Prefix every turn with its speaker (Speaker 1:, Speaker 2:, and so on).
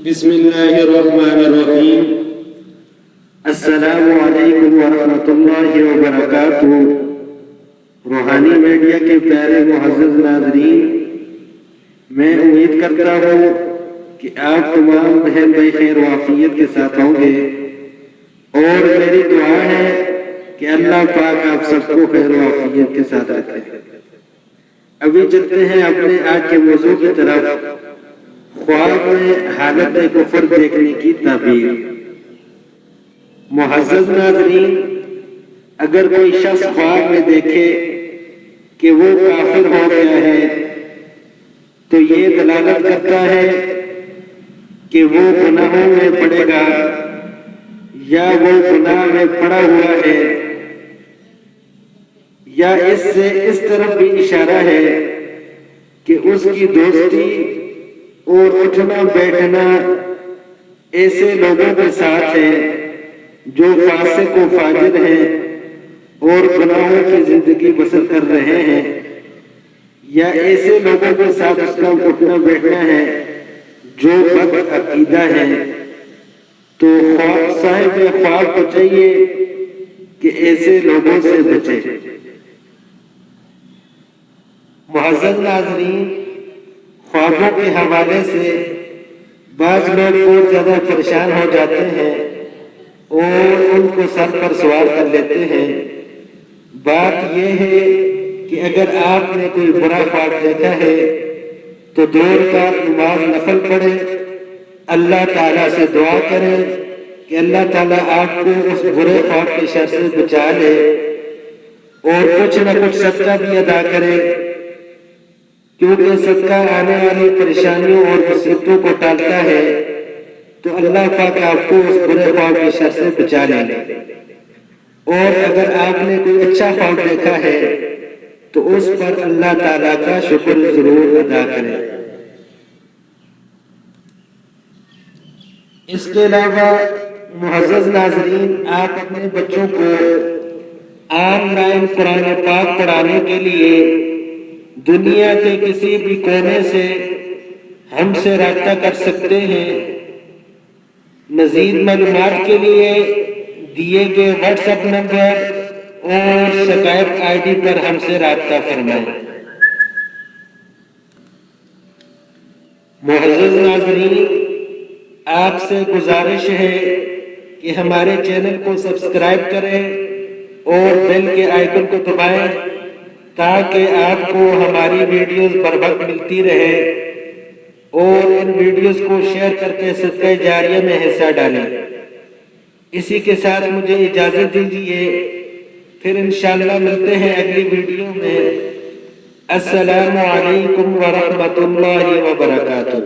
Speaker 1: بسم اللہ الرحمن الرحیم۔ السلام علیکم ورحمۃ اللہ وبرکاتہ۔ روحانی میڈیا کے پیارے معزز ناظرین، میں امید کرتا ہوں کہ آپ تمام بہن بھائی خیر و عافیت کے ساتھ ہوں گے، اور میری دعا ہے کہ اللہ پاک آپ سب کو خیر و عافیت کے ساتھ رکھے۔ ابھی چلتے ہیں اپنے آج کے موضوع کی طرف، خواب میں حالت کفر دیکھنے کی تعبیر۔ معزز ناظرین، اگر کوئی شخص خواب میں دیکھے کہ وہ کافر ہو گیا ہے تو یہ دلالت کرتا ہے کہ وہ گناہوں میں پڑے گا یا وہ گناہ میں پڑا ہوا ہے، یا اس سے اس طرف بھی اشارہ ہے کہ اس کی دوستی اور اٹھنا بیٹھنا ایسے لوگوں کے ساتھ ہے جو فاسق و فاجر ہیں اور گناہوں کی زندگی بسر کر رہے ہیں، یا ایسے لوگوں کے ساتھ اس کا اٹھنا بیٹھنا ہے جو بد عقیدہ ہیں۔ تو صاحب خواب کو چاہیے کہ ایسے لوگوں سے بچے۔ معزز ناظرین، خوابوں کے حوالے سے بعض لوگ بہت زیادہ پریشان ہو جاتے ہیں اور ان کو سر پر سوار کر لیتے ہیں۔ بات یہ ہے کہ اگر آپ نے کوئی برا خواب دیکھا ہے تو 2 رکعت نماز نفل پڑھیں، اللہ تعالیٰ سے دعا کریں کہ اللہ تعالیٰ آپ کو اس برے خواب کے شر سے بچا لے، اور کچھ نہ کچھ صدقہ بھی ادا کریں، کیونکہ صدقہ آنے والی پریشانیوں اور مصیبتوں کو ٹالتا ہے۔ تو اللہ پاک آپ کو اس برے خواب کے شر سے بچا لے۔ اور اگر آپ نے کوئی اچھا خواب دیکھا ہے تو اس پر اللہ تعالیٰ کا شکر ضرور ادا کریں۔ اس کے علاوہ معزز ناظرین، آپ اپنے بچوں کو آن لائن قرآن پاک پڑھانے کے لیے دنیا کے کسی بھی کونے سے ہم سے رابطہ کر سکتے ہیں۔ مزید معلومات کے لیے دیے گئے واٹس ایپ نمبر اور اسکائپ آئی ڈی پر ہم سے رابطہ فرمائیں۔ معزز ناظرین، آپ سے گزارش ہے کہ ہمارے چینل کو سبسکرائب کریں اور بیل کے آئیکن کو دبائیں تاکہ آپ کو ہماری ویڈیوز بر وقت ملتی رہے، اور ان ویڈیوز کو شیئر کر کے صدقہ جاریہ میں حصہ ڈالیں۔ اسی کے ساتھ مجھے اجازت دیجیے، پھر انشاءاللہ ملتے ہیں اگلی ویڈیو میں۔ السلام علیکم ورحمۃ اللہ وبرکاتہ۔